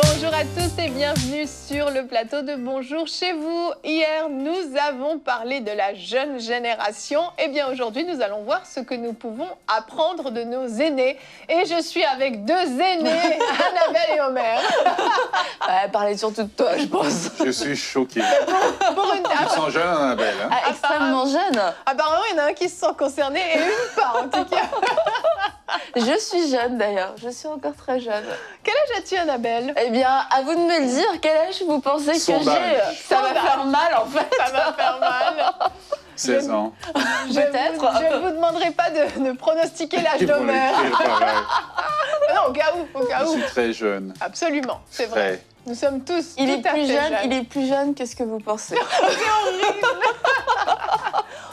Bonjour à tous et bienvenue sur le plateau de Bonjour chez vous. Hier, nous avons parlé de la jeune génération. Et bien aujourd'hui, nous allons voir ce que nous pouvons apprendre de nos aînés. Et je suis avec deux aînés, Annabelle et Omer. Parlez surtout de toi, je pense. Je suis choqué. Pour une Ils sont jeunes, Annabelle. Hein? Ah, extrêmement jeune. Apparemment, il y en a un qui se sent concerné et une pas, en tout cas. Je suis jeune d'ailleurs, je suis encore très jeune. Quel âge as-tu, Annabelle? Eh bien, à vous de me le dire, quel âge vous pensez que Sondage. j'ai? Ça va faire mal en fait. Ça va faire mal. 16 ans. Peut-être. Je ne vous demanderai pas de pronostiquer l'âge Ils vont d'Omer. l'écrire pareil. Non, au cas où, au cas Je où. suis très jeune. Absolument, c'est vrai. Très. Nous sommes tous Il tout est à plus fait jeune, jeunes. il est plus jeune que ce que vous pensez. C'est horrible.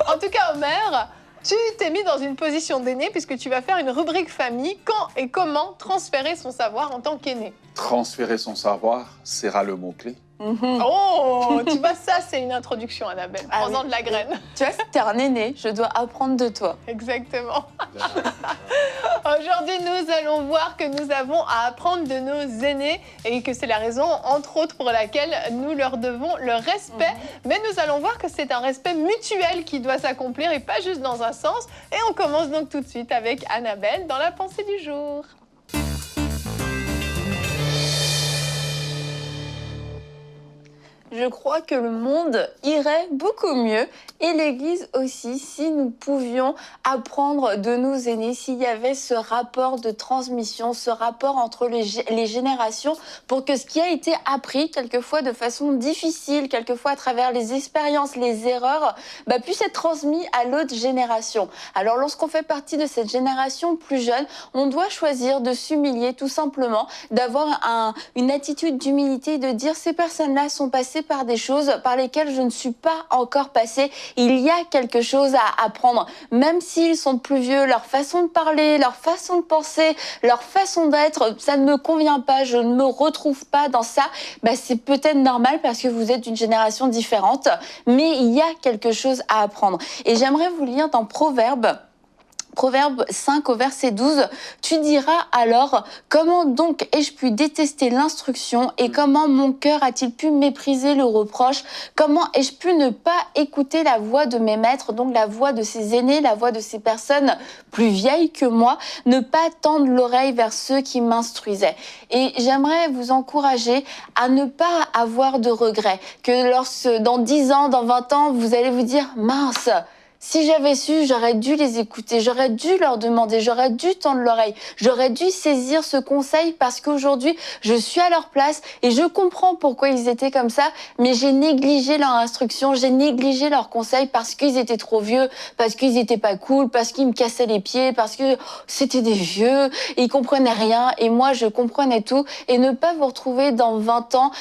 En tout cas, Omer, tu t'es mis dans une position d'aîné puisque tu vas faire une rubrique famille. Quand et comment transférer son savoir en tant qu'aîné? Transférer son savoir sera le mot-clé. Oh, tu vois, ça, c'est une introduction, Annabelle. Ah Prends-en oui. de la graine. Tu vois, t'es un aîné, je dois apprendre de toi. Exactement. Aujourd'hui, nous allons voir que nous avons à apprendre de nos aînés et que c'est la raison, entre autres, pour laquelle nous leur devons le respect. Mais nous allons voir que c'est un respect mutuel qui doit s'accomplir et pas juste dans un sens. Et on commence donc tout de suite avec Annabelle dans la pensée du jour. Je crois que le monde irait beaucoup mieux et l'Église aussi si nous pouvions apprendre de nos aînés, s'il y avait ce rapport de transmission, ce rapport entre les générations pour que ce qui a été appris quelquefois de façon difficile, quelquefois à travers les expériences, les erreurs, puisse être transmis à l'autre génération. Alors lorsqu'on fait partie de cette génération plus jeune, on doit choisir de s'humilier tout simplement, d'avoir une attitude d'humilité, de dire ces personnes-là sont passées par des choses par lesquelles je ne suis pas encore passée. Il y a quelque chose à apprendre, même s'ils sont plus vieux, leur façon de parler, leur façon de penser, leur façon d'être, ça ne me convient pas, je ne me retrouve pas dans ça. C'est peut-être normal parce que vous êtes d'une génération différente, mais il y a quelque chose à apprendre. Et j'aimerais vous lire dans Proverbe 5 au verset 12, tu diras alors, comment donc ai-je pu détester l'instruction et comment mon cœur a-t-il pu mépriser le reproche? Comment ai-je pu ne pas écouter la voix de mes maîtres, donc la voix de ces aînés, la voix de ces personnes plus vieilles que moi, ne pas tendre l'oreille vers ceux qui m'instruisaient? Et j'aimerais vous encourager à ne pas avoir de regrets, que dans 10 ans, dans 20 ans, vous allez vous dire, mince, si j'avais su, j'aurais dû les écouter, j'aurais dû leur demander, j'aurais dû tendre l'oreille, j'aurais dû saisir ce conseil parce qu'aujourd'hui, je suis à leur place et je comprends pourquoi ils étaient comme ça, mais j'ai négligé leur instruction, j'ai négligé leurs conseils parce qu'ils étaient trop vieux, parce qu'ils étaient pas cool, parce qu'ils me cassaient les pieds, parce que c'était des vieux, et ils comprenaient rien et moi je comprenais tout et ne pas vous retrouver dans 20 ans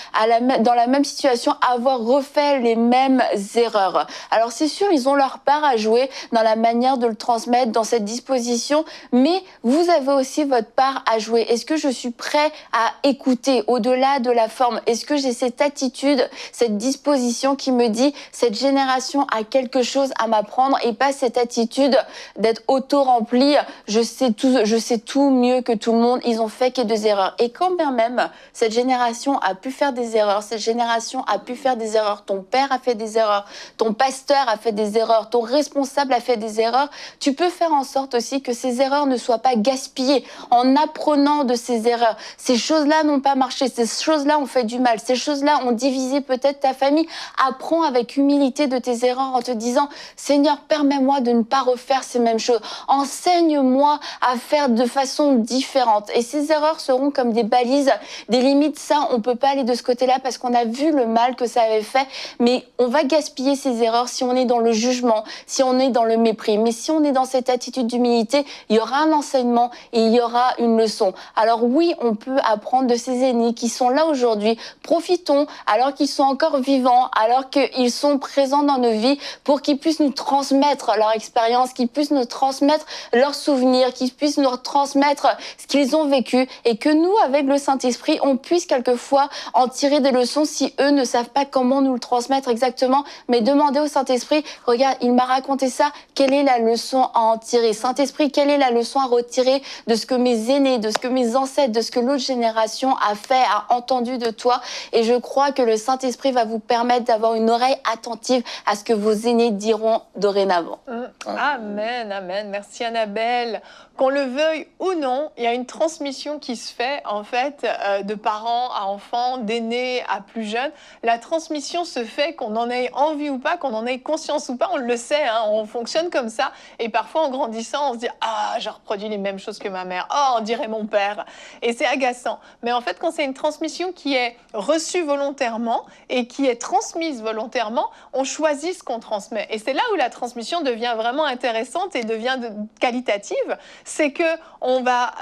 dans la même situation, avoir refait les mêmes erreurs. Alors c'est sûr, ils ont leur part à jouer dans la manière de le transmettre, dans cette disposition, mais vous avez aussi votre part à jouer. Est-ce que je suis prêt à écouter au-delà de la forme? Est-ce que j'ai cette attitude, cette disposition qui me dit cette génération a quelque chose à m'apprendre et pas cette attitude d'être auto-remplie, je sais tout mieux que tout le monde, ils ont fait que des erreurs. Et quand bien même cette génération a pu faire des erreurs, cette génération a pu faire des erreurs, ton père a fait des erreurs, ton pasteur a fait des erreurs, ton responsable a fait des erreurs, tu peux faire en sorte aussi que ces erreurs ne soient pas gaspillées en apprenant de ces erreurs. Ces choses-là n'ont pas marché, ces choses-là ont fait du mal, ces choses-là ont divisé peut-être ta famille. Apprends avec humilité de tes erreurs en te disant « Seigneur, permets-moi de ne pas refaire ces mêmes choses. Enseigne-moi à faire de façon différente. » Et ces erreurs seront comme des balises, des limites. Ça, on peut pas aller de ce côté-là parce qu'on a vu le mal que ça avait fait, mais on va gaspiller ces erreurs si on est dans le jugement, si on est dans le mépris. Mais si on est dans cette attitude d'humilité, il y aura un enseignement et il y aura une leçon. Alors oui, on peut apprendre de ces aînés qui sont là aujourd'hui. Profitons alors qu'ils sont encore vivants, alors qu'ils sont présents dans nos vies pour qu'ils puissent nous transmettre leur expérience, qu'ils puissent nous transmettre leurs souvenirs, qu'ils puissent nous transmettre ce qu'ils ont vécu et que nous, avec le Saint-Esprit, on puisse quelquefois en tirer des leçons si eux ne savent pas comment nous le transmettre exactement, mais demander au Saint-Esprit, regarde, il m'a raconté ça, quelle est la leçon à en tirer? Saint-Esprit, quelle est la leçon à retirer de ce que mes aînés, de ce que mes ancêtres, de ce que l'autre génération a fait, a entendu de toi? Et je crois que le Saint-Esprit va vous permettre d'avoir une oreille attentive à ce que vos aînés diront dorénavant. Amen, amen. Merci Annabelle. Qu'on le veuille ou non, il y a une transmission qui se fait en fait de parents à enfants, d'aînés à plus jeunes. La transmission se fait qu'on en ait envie ou pas, qu'on en ait conscience ou pas, on le sait, hein, on fonctionne comme ça. Et parfois en grandissant, on se dit « Ah, je reproduis les mêmes choses que ma mère. Oh, on dirait mon père. » Et c'est agaçant. Mais en fait, quand c'est une transmission qui est reçue volontairement et qui est transmise volontairement, on choisit ce qu'on transmet. Et c'est là où la transmission devient vraiment intéressante et devient qualitative. C'est que on va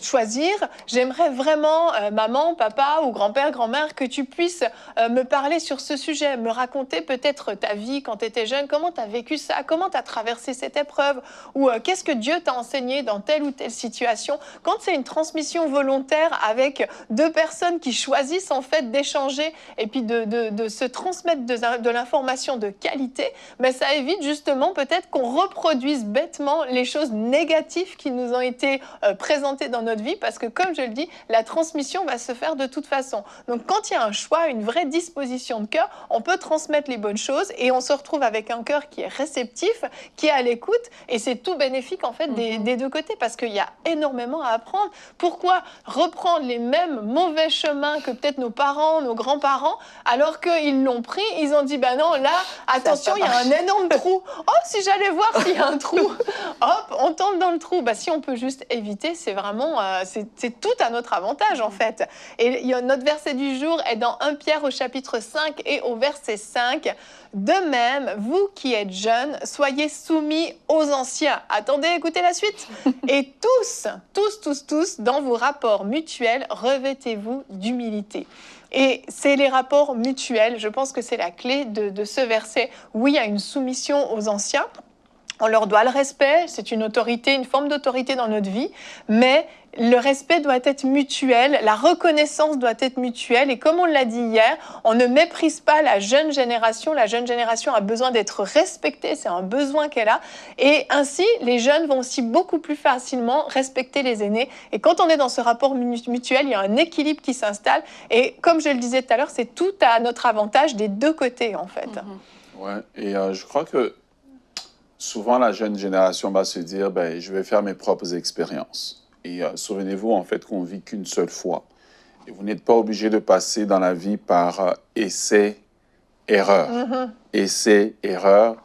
choisir, j'aimerais vraiment, maman, papa ou grand-père, grand-mère, que tu puisses me parler sur ce sujet, me raconter peut-être ta vie quand tu étais jeune, comment tu as vécu ça, comment tu as traversé cette épreuve, ou qu'est-ce que Dieu t'a enseigné dans telle ou telle situation. Quand c'est une transmission volontaire avec deux personnes qui choisissent en fait d'échanger et puis de se transmettre de l'information de qualité, mais ça évite justement peut-être qu'on reproduise bêtement les choses négatives qui nous ont été présentées dans notre vie, parce que comme je le dis, la transmission va se faire de toute façon. Donc quand il y a un choix, une vraie disposition de cœur, on peut transmettre les bonnes choses et on se retrouve avec un cœur qui est réceptif, qui est à l'écoute, et c'est tout bénéfique en fait des deux côtés, parce qu'il y a énormément à apprendre. Pourquoi reprendre les mêmes mauvais chemins que peut-être nos parents, nos grands-parents, alors qu'ils l'ont pris, ils ont dit bah non, là, attention, il y a un énorme trou. Oh, si j'allais voir s'il y a un trou, hop, on tombe dans le trou. Bah, si on peut juste éviter, c'est vraiment, c'est tout à notre avantage en fait. Et notre verset du jour est dans 1 Pierre au chapitre 5 et au verset 5. De même, vous qui êtes jeunes, soyez soumis aux anciens. Attendez, écoutez la suite. Et tous, dans vos rapports mutuels, revêtez-vous d'humilité. Et c'est les rapports mutuels, je pense que c'est la clé de ce verset. Oui, il y a une soumission aux anciens. On leur doit le respect, c'est une autorité, une forme d'autorité dans notre vie, mais le respect doit être mutuel, la reconnaissance doit être mutuelle, et comme on l'a dit hier, on ne méprise pas la jeune génération a besoin d'être respectée, c'est un besoin qu'elle a, et ainsi les jeunes vont aussi beaucoup plus facilement respecter les aînés, et quand on est dans ce rapport mutuel, il y a un équilibre qui s'installe, et comme je le disais tout à l'heure, c'est tout à notre avantage des deux côtés en fait. Ouais, et je crois que souvent, la jeune génération va se dire ben, je vais faire mes propres expériences. Et souvenez-vous, en fait, qu'on vit qu'une seule fois. Et vous n'êtes pas obligé de passer dans la vie par essai-erreur. Essai-erreur,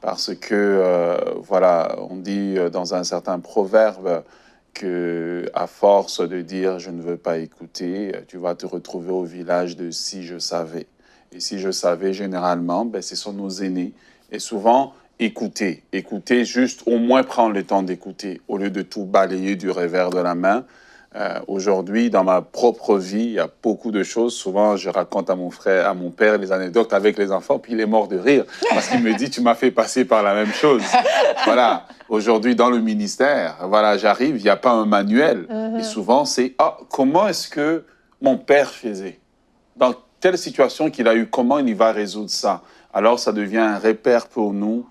parce que, voilà, on dit dans un certain proverbe que à force de dire je ne veux pas écouter, tu vas te retrouver au village de si je savais. Et si je savais, généralement, ben, ce sont nos aînés. Et souvent, écouter, juste au moins prendre le temps d'écouter, au lieu de tout balayer du revers de la main. Aujourd'hui, dans ma propre vie, il y a beaucoup de choses. Souvent, je raconte à mon frère, à mon père, les anecdotes avec les enfants, puis il est mort de rire, parce qu'il me dit, tu m'as fait passer par la même chose. Voilà, aujourd'hui, dans le ministère, voilà, j'arrive, il n'y a pas un manuel. Et souvent, c'est, comment est-ce que mon père faisait? Dans telle situation qu'il a eu, comment il va résoudre ça? Alors, ça devient un repère pour nous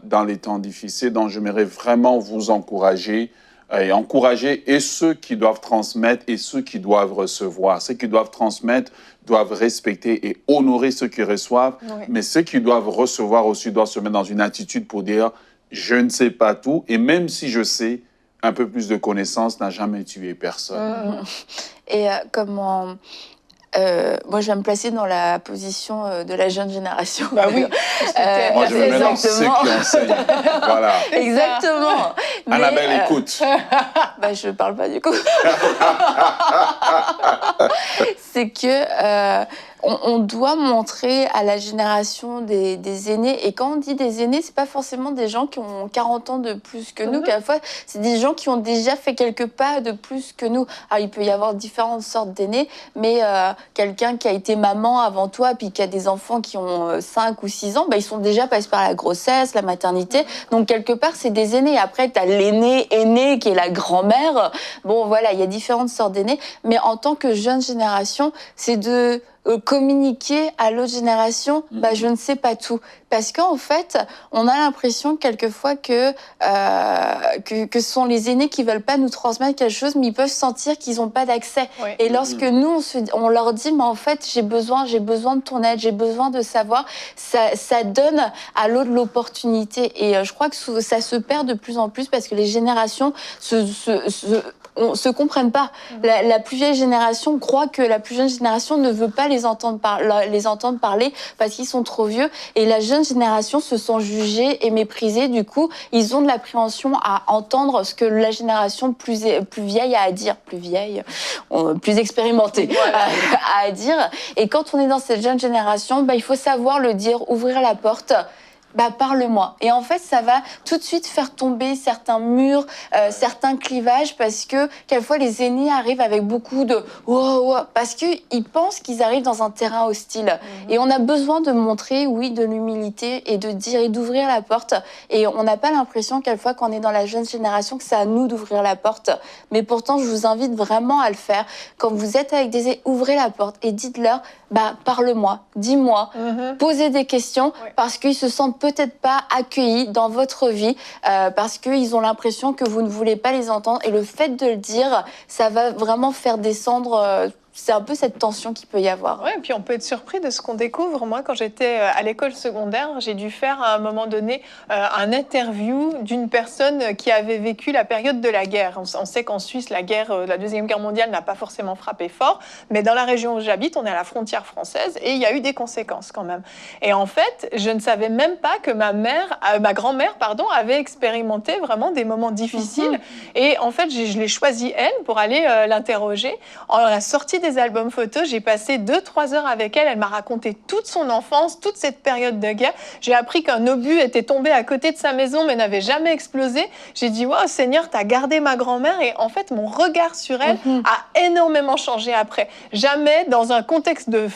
dans les temps difficiles, donc j'aimerais vraiment vous encourager et ceux qui doivent transmettre et ceux qui doivent recevoir. Ceux qui doivent transmettre doivent respecter et honorer ceux qui reçoivent, mais ceux qui doivent recevoir aussi doivent se mettre dans une attitude pour dire « je ne sais pas tout » et même si je sais, un peu plus de connaissance n'a jamais tué personne. Et comment... moi, je vais me placer dans la position de la jeune génération. Bah oui. Moi, je me mets dans ceux qui enseignent. Voilà. Exactement. Annabelle, écoute. Bah, je parle pas du coup. C'est que on doit montrer à la génération des aînés. Et quand on dit des aînés, c'est pas forcément des gens qui ont 40 ans de plus que nous. Quelquefois, c'est des gens qui ont déjà fait quelques pas de plus que nous. Alors, il peut y avoir différentes sortes d'aînés, mais quelqu'un qui a été maman avant toi, puis qui a des enfants qui ont 5 ou 6 ans, bah, ils sont déjà passés par la grossesse, la maternité. Donc, quelque part, c'est des aînés. Après, tu as aîné, qui est la grand-mère. Bon, voilà, il y a différentes sortes d'aînés. Mais en tant que jeune génération, c'est de communiquer à l'autre génération, bah, je ne sais pas tout. Parce qu'en fait, on a l'impression quelquefois que ce sont les aînés qui veulent pas nous transmettre quelque chose, mais ils peuvent sentir qu'ils n'ont pas d'accès. Oui. Et lorsque nous, on leur dit, mais en fait, j'ai besoin de ton aide, j'ai besoin de savoir, ça donne à l'autre l'opportunité. Et je crois que ça se perd de plus en plus parce que les générations se comprennent pas. La plus vieille génération croit que la plus jeune génération ne veut pas les entendre parler parce qu'ils sont trop vieux. Et la jeune génération se sent jugée et méprisée. Du coup, ils ont de l'appréhension à entendre ce que la génération plus vieille a à dire. Plus expérimentée a à dire. Et quand on est dans cette jeune génération, bah, il faut savoir le dire, ouvrir la porte. Bah, parle-moi. Et en fait, ça va tout de suite faire tomber certains murs, certains clivages, parce que quelquefois, les aînés arrivent avec beaucoup de parce qu'ils pensent qu'ils arrivent dans un terrain hostile. Et on a besoin de montrer, oui, de l'humilité et de dire et d'ouvrir la porte. Et on n'a pas l'impression, quelquefois, quand on est dans la jeune génération, que c'est à nous d'ouvrir la porte. Mais pourtant, je vous invite vraiment à le faire. Quand vous êtes avec des aînés, ouvrez la porte et dites-leur, bah, parle-moi, dis-moi, posez des questions, parce qu'ils se sentent peut-être pas accueillis dans votre vie, parce qu'ils ont l'impression que vous ne voulez pas les entendre. Et le fait de le dire, ça va vraiment faire descendre... c'est un peu cette tension qu'il peut y avoir. Oui, et puis on peut être surpris de ce qu'on découvre. Moi, quand j'étais à l'école secondaire, j'ai dû faire à un moment donné un interview d'une personne qui avait vécu la période de la guerre. On sait qu'en Suisse, la Deuxième Guerre mondiale n'a pas forcément frappé fort, mais dans la région où j'habite, on est à la frontière française et il y a eu des conséquences quand même. Et en fait, je ne savais même pas que ma grand-mère, avait expérimenté vraiment des moments difficiles. Et en fait, je l'ai choisie, elle, pour aller l'interroger. En la sortie des albums photos, j'ai passé 2-3 heures avec elle. Elle m'a raconté toute son enfance, toute cette période de guerre. J'ai appris qu'un obus était tombé à côté de sa maison mais n'avait jamais explosé. J'ai dit, waouh, Seigneur, t'as gardé ma grand-mère. Et en fait, mon regard sur elle a énormément changé après. Jamais dans un contexte de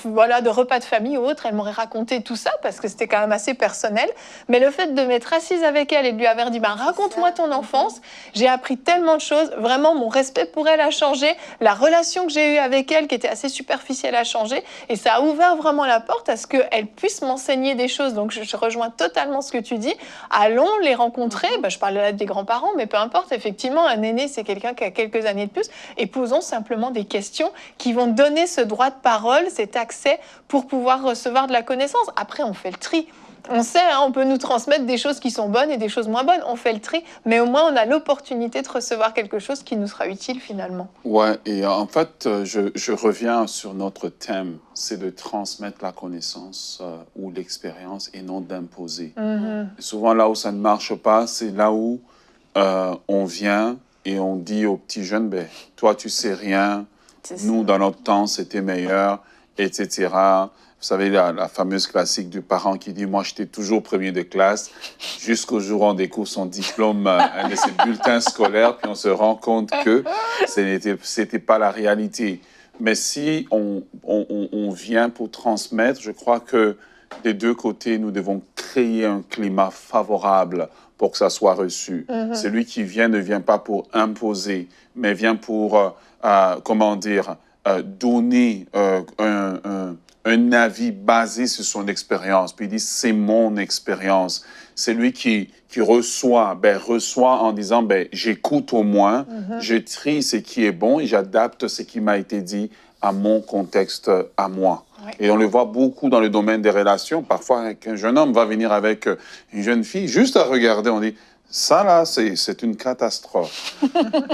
repas de famille ou autre, elle m'aurait raconté tout ça parce que c'était quand même assez personnel. Mais le fait de m'être assise avec elle et de lui avoir dit, raconte-moi ton enfance, j'ai appris tellement de choses. Vraiment, mon respect pour elle a changé. La relation que j'ai eue avec elle, qui était assez superficielle, a changé. Et ça a ouvert vraiment la porte à ce qu'elle puisse m'enseigner des choses. Donc, je rejoins totalement ce que tu dis. Allons les rencontrer. Je parle là des grands-parents, mais peu importe. Effectivement, un aîné, c'est quelqu'un qui a quelques années de plus. Et posons simplement des questions qui vont donner ce droit de parole, cet accès pour pouvoir recevoir de la connaissance. Après, on fait le tri. On sait, on peut nous transmettre des choses qui sont bonnes et des choses moins bonnes. On fait le tri, mais au moins on a l'opportunité de recevoir quelque chose qui nous sera utile finalement. Ouais, et en fait, je reviens sur notre thème, c'est de transmettre la connaissance ou l'expérience et non d'imposer. Souvent là où ça ne marche pas, c'est là où on vient et on dit aux petits jeunes, toi tu sais rien, nous dans notre temps c'était meilleur, etc. Vous savez, la fameuse classique du parent qui dit « Moi, j'étais toujours premier de classe jusqu'au jour où on découvre son diplôme, un de ses bulletins scolaires, puis on se rend compte que ce n'était pas la réalité. » Mais si on vient pour transmettre, je crois que des deux côtés, nous devons créer un climat favorable pour que ça soit reçu. Celui qui vient ne vient pas pour imposer, mais vient pour, donner un avis basé sur son expérience. Puis il dit, c'est mon expérience. C'est lui qui reçoit en disant, j'écoute au moins, je trie ce qui est bon et j'adapte ce qui m'a été dit à mon contexte, à moi. Ouais. Et on le voit beaucoup dans le domaine des relations. Parfois, un jeune homme va venir avec une jeune fille, juste à regarder, on dit, ça là, c'est une catastrophe.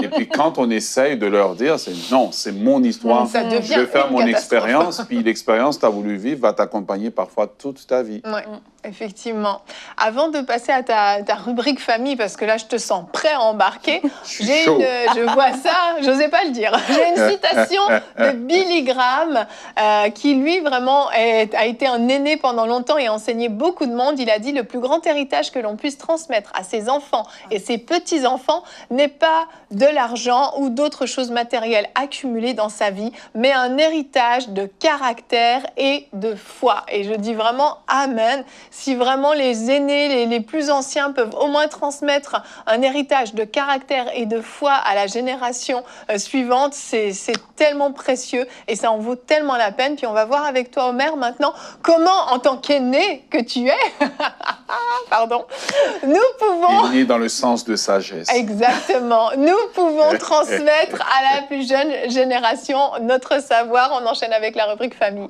Et puis quand on essaye de leur dire, non, c'est mon histoire, je vais faire mon expérience, puis l'expérience que tu as voulu vivre va t'accompagner parfois toute ta vie. Ouais. Effectivement. Avant de passer à ta rubrique famille, parce que là, je te sens prêt à embarquer, chaud. je vois ça, j'osais pas le dire. J'ai une citation de Billy Graham, qui lui, vraiment, a été un aîné pendant longtemps et a enseigné beaucoup de monde. Il a dit: le plus grand héritage que l'on puisse transmettre à ses enfants et ses petits-enfants n'est pas de l'argent ou d'autres choses matérielles accumulées dans sa vie, mais un héritage de caractère et de foi. Et je dis vraiment Amen. Si vraiment les aînés, les plus anciens peuvent au moins transmettre un héritage de caractère et de foi à la génération suivante, c'est tellement précieux et ça en vaut tellement la peine. Puis on va voir avec toi, Omer, maintenant, comment, en tant qu'aîné que tu es, pardon, nous pouvons... Aîné dans le sens de sagesse. Exactement. Nous pouvons transmettre à la plus jeune génération notre savoir. On enchaîne avec la rubrique famille.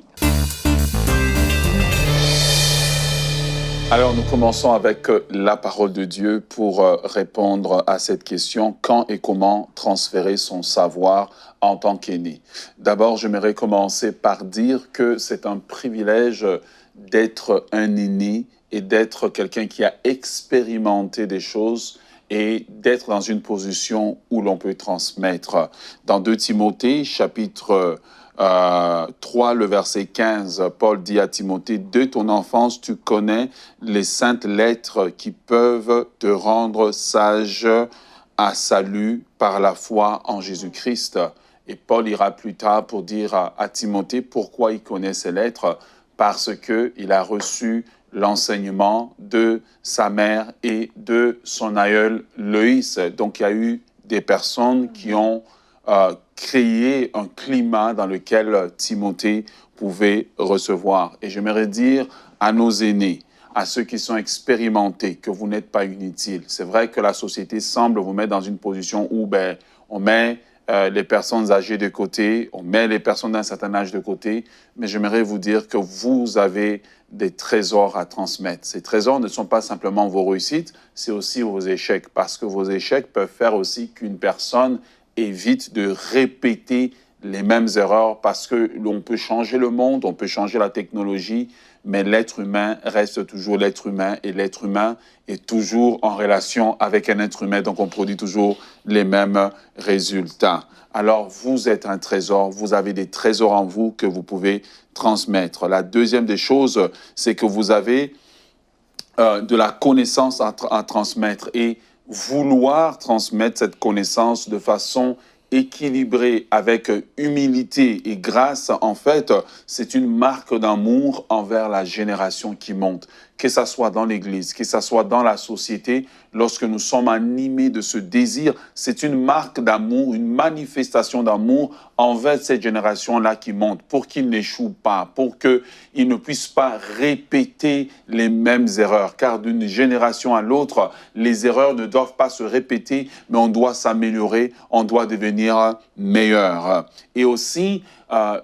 Alors, nous commençons avec la parole de Dieu pour répondre à cette question: quand et comment transférer son savoir en tant qu'aîné? D'abord, j'aimerais commencer par dire que c'est un privilège d'être un aîné et d'être quelqu'un qui a expérimenté des choses et d'être dans une position où l'on peut transmettre. Dans 2 Timothée, chapitre 3, le verset 15, Paul dit à Timothée: de ton enfance, tu connais les saintes lettres qui peuvent te rendre sage à salut par la foi en Jésus-Christ. Et Paul ira plus tard pour dire à Timothée pourquoi il connaît ces lettres: parce qu'il a reçu l'enseignement de sa mère et de son aïeul Loïs. Donc il y a eu des personnes qui ont créer un climat dans lequel Timothée pouvait recevoir. Et j'aimerais dire à nos aînés, à ceux qui sont expérimentés, que vous n'êtes pas inutiles. C'est vrai que la société semble vous mettre dans une position où on met les personnes âgées de côté, on met les personnes d'un certain âge de côté, mais j'aimerais vous dire que vous avez des trésors à transmettre. Ces trésors ne sont pas simplement vos réussites, c'est aussi vos échecs, parce que vos échecs peuvent faire aussi qu'une personne évite de répéter les mêmes erreurs, parce que l'on peut changer le monde, on peut changer la technologie, mais l'être humain reste toujours l'être humain, et l'être humain est toujours en relation avec un être humain, donc on produit toujours les mêmes résultats. Alors vous êtes un trésor, vous avez des trésors en vous que vous pouvez transmettre. La deuxième des choses, c'est que vous avez de la connaissance à transmettre, et vouloir transmettre cette connaissance de façon équilibrée, avec humilité et grâce, en fait, c'est une marque d'amour envers la génération qui monte. Que ça soit dans l'Église, que ça soit dans la société, lorsque nous sommes animés de ce désir, c'est une marque d'amour, une manifestation d'amour envers cette génération-là qui monte, pour qu'ils n'échouent pas, pour qu'ils ne puissent pas répéter les mêmes erreurs. Car d'une génération à l'autre, les erreurs ne doivent pas se répéter, mais on doit s'améliorer, on doit devenir meilleur. Et aussi,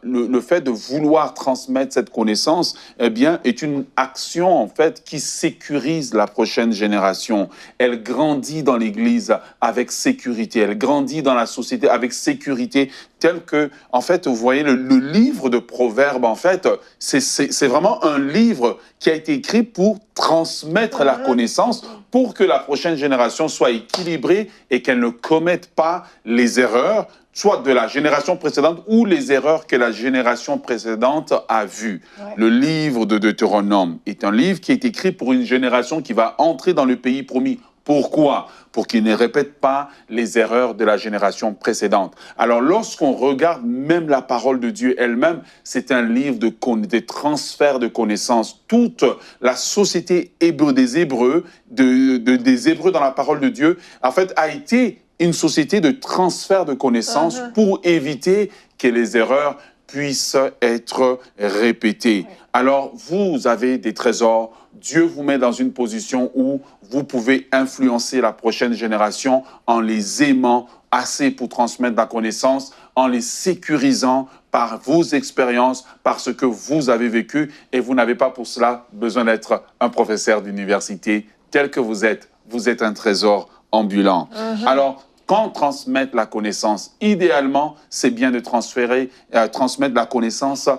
le fait de vouloir transmettre cette connaissance, eh bien, est une action, en fait, qui sécurise la prochaine génération. Elle grandit dans l'Église avec sécurité, elle grandit dans la société avec sécurité, tel que, en fait, vous voyez, le livre de Proverbes, en fait, c'est vraiment un livre qui a été écrit pour transmettre la connaissance, pour que la prochaine génération soit équilibrée et qu'elle ne commette pas les erreurs, soit de la génération précédente ou les erreurs que la génération précédente a vues. Ouais. Le livre de Deutéronome est un livre qui est écrit pour une génération qui va entrer dans le pays promis. Pourquoi? Pour qu'ils ne répètent pas les erreurs de la génération précédente. Alors, lorsqu'on regarde même la parole de Dieu elle-même, c'est un livre de transfert de connaissances. Toute la société des Hébreux dans la parole de Dieu, en fait, a été une société de transfert de connaissances pour éviter que les erreurs puissent être répétées. Alors, vous avez des trésors. Dieu vous met dans une position où vous pouvez influencer la prochaine génération en les aimant assez pour transmettre la connaissance, en les sécurisant par vos expériences, par ce que vous avez vécu. Et vous n'avez pas pour cela besoin d'être un professeur d'université tel que vous êtes. Vous êtes un trésor ambulant. Alors, quand transmettre la connaissance, idéalement, c'est bien de transmettre la connaissance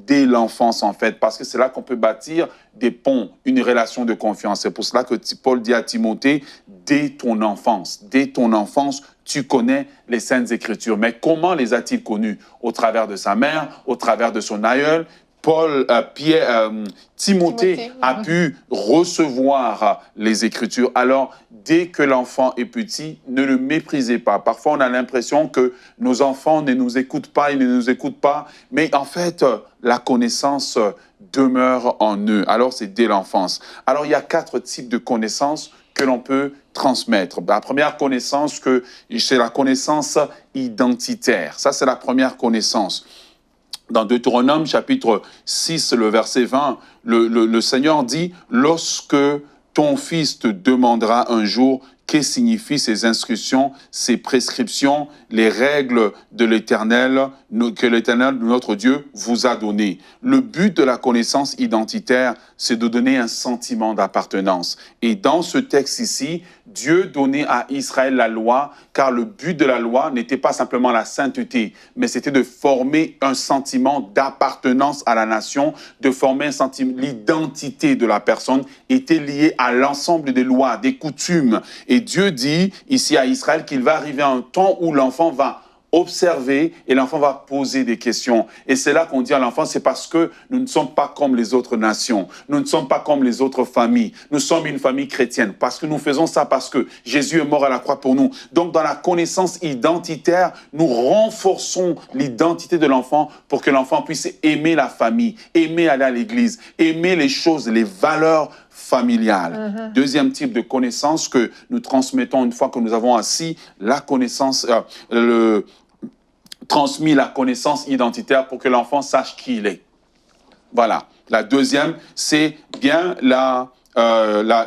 dès l'enfance en fait, parce que c'est là qu'on peut bâtir des ponts, une relation de confiance. C'est pour cela que Paul dit à Timothée, dès ton enfance, tu connais les Saintes Écritures. Mais comment les a-t-il connues? Au travers de sa mère, au travers de son aïeul. Timothée a pu recevoir les Écritures. Alors, dès que l'enfant est petit, ne le méprisez pas. Parfois, on a l'impression que nos enfants ne nous écoutent pas, ils ne nous écoutent pas. Mais en fait, la connaissance demeure en eux. Alors, c'est dès l'enfance. Alors, il y a 4 types de connaissances que l'on peut transmettre. La première connaissance, c'est la connaissance identitaire. Ça, c'est la première connaissance. Dans Deutéronome, chapitre 6, le verset 20, le Seigneur dit « Lorsque ton fils te demandera un jour que signifient ces instructions, ces prescriptions, les règles de l'Éternel, que l'Éternel, notre Dieu, vous a données. » Le but de la connaissance identitaire, c'est de donner un sentiment d'appartenance. Et dans ce texte ici, Dieu donnait à Israël la loi, car le but de la loi n'était pas simplement la sainteté, mais c'était de former un sentiment d'appartenance à la nation, de former un sentiment, l'identité de la personne était liée à l'ensemble des lois, des coutumes. Et Dieu dit ici à Israël qu'il va arriver un temps où l'enfant va observer et l'enfant va poser des questions. Et c'est là qu'on dit à l'enfant, c'est parce que nous ne sommes pas comme les autres nations, nous ne sommes pas comme les autres familles, nous sommes une famille chrétienne, parce que nous faisons ça parce que Jésus est mort à la croix pour nous. Donc dans la connaissance identitaire, nous renforçons l'identité de l'enfant pour que l'enfant puisse aimer la famille, aimer aller à l'église, aimer les choses, les valeurs familiale. Deuxième type de connaissance que nous transmettons une fois que nous avons assis la connaissance, transmis la connaissance identitaire pour que l'enfant sache qui il est. Voilà. La deuxième, c'est bien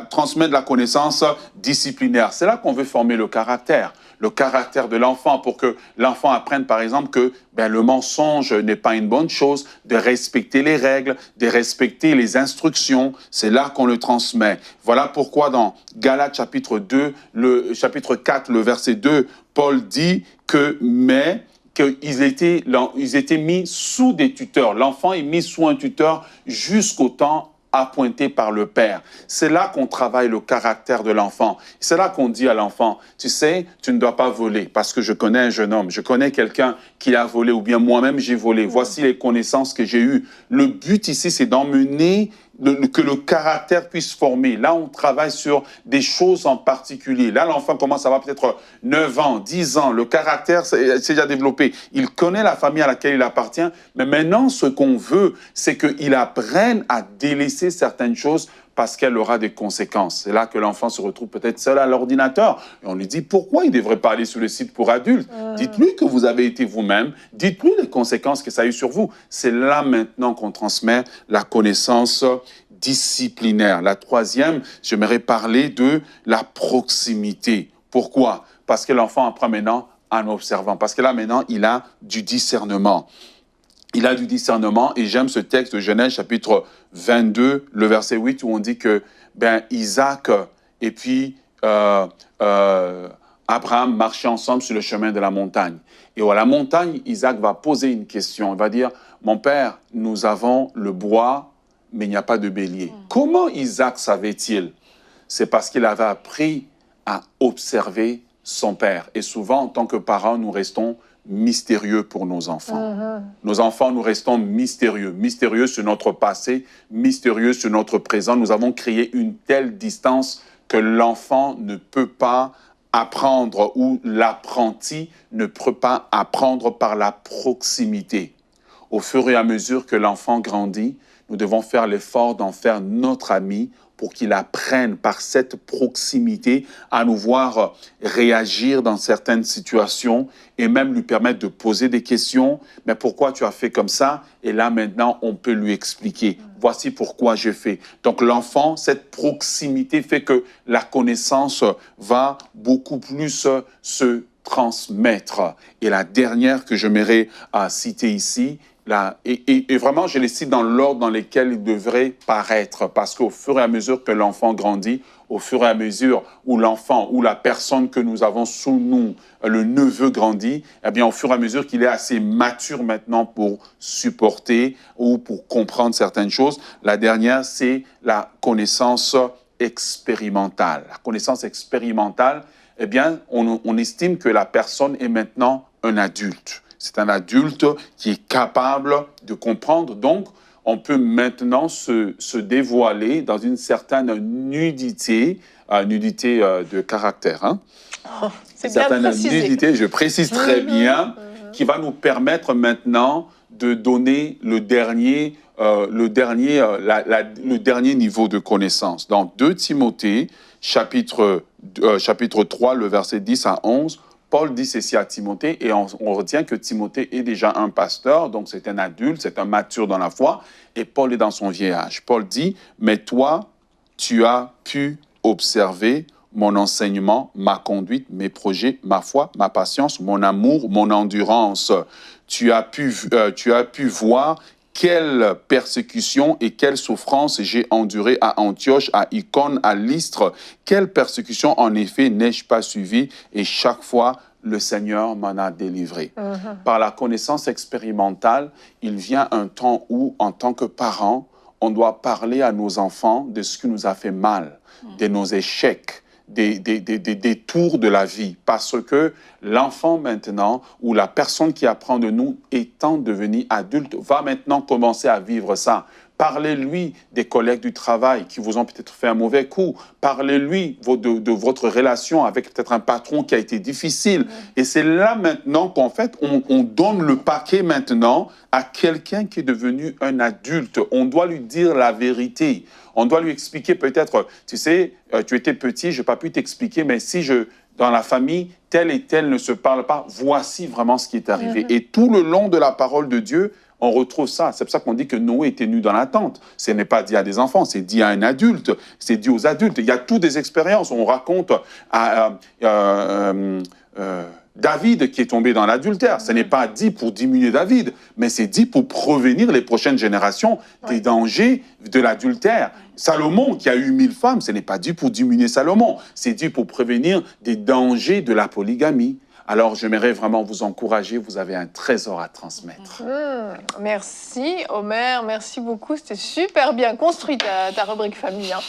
transmettre la connaissance disciplinaire. C'est là qu'on veut former le caractère de l'enfant pour que l'enfant apprenne par exemple que le mensonge n'est pas une bonne chose, de respecter les règles, de respecter les instructions, c'est là qu'on le transmet. Voilà pourquoi dans Galates chapitre 2, le chapitre 4, le verset 2, Paul dit qu'ils étaient mis sous des tuteurs. L'enfant est mis sous un tuteur jusqu'au temps appointé par le Père. C'est là qu'on travaille le caractère de l'enfant. C'est là qu'on dit à l'enfant, tu sais, tu ne dois pas voler parce que je connais un jeune homme, je connais quelqu'un qui a volé ou bien moi-même j'ai volé. Voici les connaissances que j'ai eues. Le but ici, c'est d'emmener que le caractère puisse former. Là, on travaille sur des choses en particulier. Là, l'enfant commence à avoir peut-être 9 ans, 10 ans. Le caractère s'est déjà développé. Il connaît la famille à laquelle il appartient. Mais maintenant, ce qu'on veut, c'est qu'il apprenne à délaisser certaines choses parce qu'elle aura des conséquences. C'est là que l'enfant se retrouve peut-être seul à l'ordinateur. Et on lui dit, pourquoi il ne devrait pas aller sur le site pour adultes? Dites-lui que vous avez été vous-même. Dites-lui les conséquences que ça a eu sur vous. C'est là maintenant qu'on transmet la connaissance disciplinaire. La troisième, j'aimerais parler de la proximité. Pourquoi? Parce que l'enfant apprend maintenant en observant. Parce que là, maintenant, il a du discernement. Il a du discernement et j'aime ce texte de Genèse chapitre 22, le verset 8 où on dit que Isaac et puis Abraham marchaient ensemble sur le chemin de la montagne. Et à la montagne, Isaac va poser une question. Il va dire, mon père, nous avons le bois, mais il n'y a pas de bélier. Comment Isaac savait-il? C'est parce qu'il avait appris à observer son père. Et souvent, en tant que parents, nous restons mystérieux pour nos enfants. Nos enfants, nous restons mystérieux. Mystérieux sur notre passé, mystérieux sur notre présent. Nous avons créé une telle distance que l'enfant ne peut pas apprendre ou l'apprenti ne peut pas apprendre par la proximité. Au fur et à mesure que l'enfant grandit, nous devons faire l'effort d'en faire notre ami pour qu'il apprenne par cette proximité à nous voir réagir dans certaines situations et même lui permettre de poser des questions. Mais pourquoi tu as fait comme ça? Et là, maintenant, on peut lui expliquer. Voici pourquoi j'ai fait. Donc, l'enfant, cette proximité fait que la connaissance va beaucoup plus se transmettre. Et la dernière que j'aimerais citer ici, et vraiment, je les cite dans l'ordre dans lequel ils devraient paraître, parce qu'au fur et à mesure que l'enfant grandit, au fur et à mesure où l'enfant ou la personne que nous avons sous nous, le neveu grandit, eh bien, au fur et à mesure qu'il est assez mature maintenant pour supporter ou pour comprendre certaines choses, la dernière, c'est la connaissance expérimentale. La connaissance expérimentale, eh bien, on estime que la personne est maintenant un adulte. C'est un adulte qui est capable de comprendre. Donc, on peut maintenant se dévoiler dans une certaine nudité de caractère. Hein? Oh, c'est bien précisé. Nudité, je précise très bien, qui va nous permettre maintenant de donner le dernier niveau de connaissance. Dans 2 Timothée, chapitre 3, le verset 10 à 11, Paul dit ceci à Timothée, et on retient que Timothée est déjà un pasteur, donc c'est un adulte, c'est un mature dans la foi, et Paul est dans son vieil âge. Paul dit, « Mais toi, tu as pu observer mon enseignement, ma conduite, mes projets, ma foi, ma patience, mon amour, mon endurance. Tu as pu voir quelle persécution et quelle souffrance j'ai enduré à Antioche, à Icône, à Lystre. Quelle persécution, en effet, n'ai-je pas suivi? Et chaque fois, le Seigneur m'en a délivré. » Par la connaissance expérimentale, il vient un temps où, en tant que parents, on doit parler à nos enfants de ce qui nous a fait mal, de nos échecs, des tours de la vie, parce que l'enfant maintenant, ou la personne qui apprend de nous, étant devenu adulte, va maintenant commencer à vivre ça. Parlez-lui des collègues du travail qui vous ont peut-être fait un mauvais coup. Parlez-lui de votre relation avec peut-être un patron qui a été difficile. Et c'est là maintenant qu'en fait, on donne le paquet maintenant à quelqu'un qui est devenu un adulte. On doit lui dire la vérité. On doit lui expliquer peut-être, tu sais, tu étais petit, je n'ai pas pu t'expliquer, mais si dans la famille, tel et tel ne se parle pas, voici vraiment ce qui est arrivé. Et tout le long de la parole de Dieu, on retrouve ça. C'est pour ça qu'on dit que Noé était nu dans la tente. Ce n'est pas dit à des enfants, c'est dit à un adulte, c'est dit aux adultes. Il y a toutes des expériences. On raconte David qui est tombé dans l'adultère. Ce n'est pas dit pour diminuer David, mais c'est dit pour prévenir les prochaines générations des dangers de l'adultère. Salomon qui a eu 1000 femmes, ce n'est pas dit pour diminuer Salomon, c'est dit pour prévenir des dangers de la polygamie. Alors, j'aimerais vraiment vous encourager, vous avez un trésor à transmettre. Merci, Omer, merci beaucoup. C'était super bien construit, ta rubrique famille. Hein.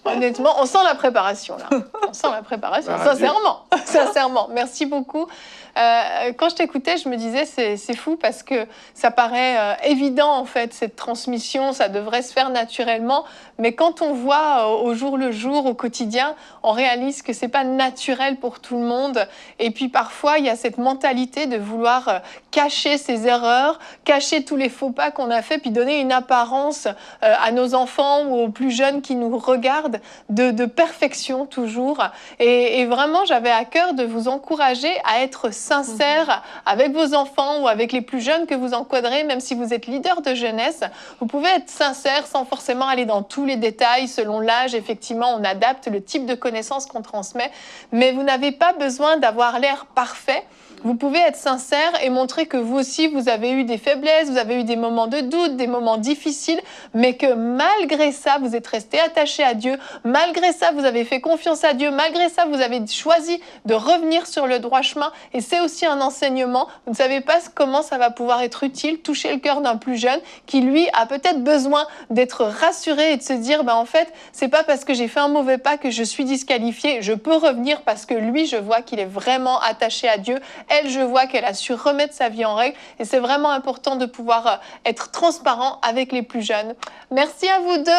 Honnêtement, on sent la préparation, là. On sent la préparation, sincèrement. Sincèrement, merci beaucoup. Quand je t'écoutais, je me disais, c'est fou parce que ça paraît évident, en fait, cette transmission, ça devrait se faire naturellement. Mais quand on voit au jour le jour, au quotidien, on réalise que c'est pas naturel pour tout le monde. Et puis, parfois, il y a cette mentalité de vouloir cacher ses erreurs, cacher tous les faux pas qu'on a fait, puis donner une apparence à nos enfants ou aux plus jeunes qui nous regardent de perfection toujours. Et vraiment, j'avais à cœur de vous encourager à être sincère avec vos enfants ou avec les plus jeunes que vous encadrez, même si vous êtes leader de jeunesse. Vous pouvez être sincère sans forcément aller dans tous les détails. Selon l'âge, effectivement, on adapte le type de connaissances qu'on transmet, mais vous n'avez pas besoin d'avoir l'air parfait. Vous pouvez être sincère et montrer que vous aussi, vous avez eu des faiblesses, vous avez eu des moments de doute, des moments difficiles, mais que malgré ça, vous êtes resté attaché à Dieu. Malgré ça, vous avez fait confiance à Dieu. Malgré ça, vous avez choisi de revenir sur le droit chemin. Et c'est aussi un enseignement. Vous ne savez pas comment ça va pouvoir être utile, toucher le cœur d'un plus jeune qui, lui, a peut-être besoin d'être rassuré et de se dire, en fait, c'est pas parce que j'ai fait un mauvais pas que je suis disqualifié. Je peux revenir parce que lui, je vois qu'il est vraiment attaché à Dieu. Elle, je vois qu'elle a su remettre sa vie en règle et c'est vraiment important de pouvoir être transparent avec les plus jeunes. Merci à vous deux.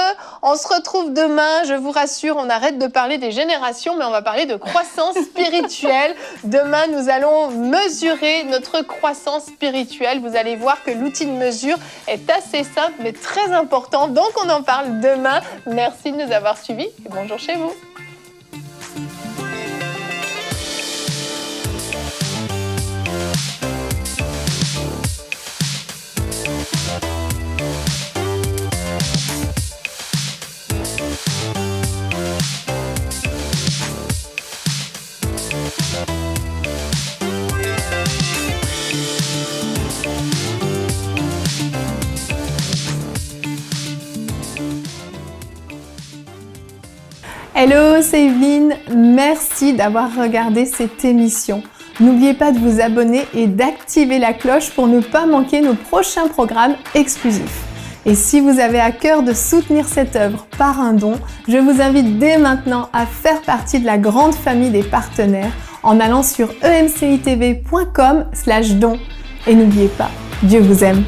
On se retrouve demain. Je vous rassure, on arrête de parler des générations, mais on va parler de croissance spirituelle. Demain, nous allons mesurer notre croissance spirituelle. Vous allez voir que l'outil de mesure est assez simple, mais très important. Donc, on en parle demain. Merci de nous avoir suivis et bonjour chez vous. Hello, c'est Evelyne. Merci d'avoir regardé cette émission. N'oubliez pas de vous abonner et d'activer la cloche pour ne pas manquer nos prochains programmes exclusifs. Et si vous avez à cœur de soutenir cette œuvre par un don, je vous invite dès maintenant à faire partie de la grande famille des partenaires en allant sur emcitv.com/don. Et n'oubliez pas, Dieu vous aime.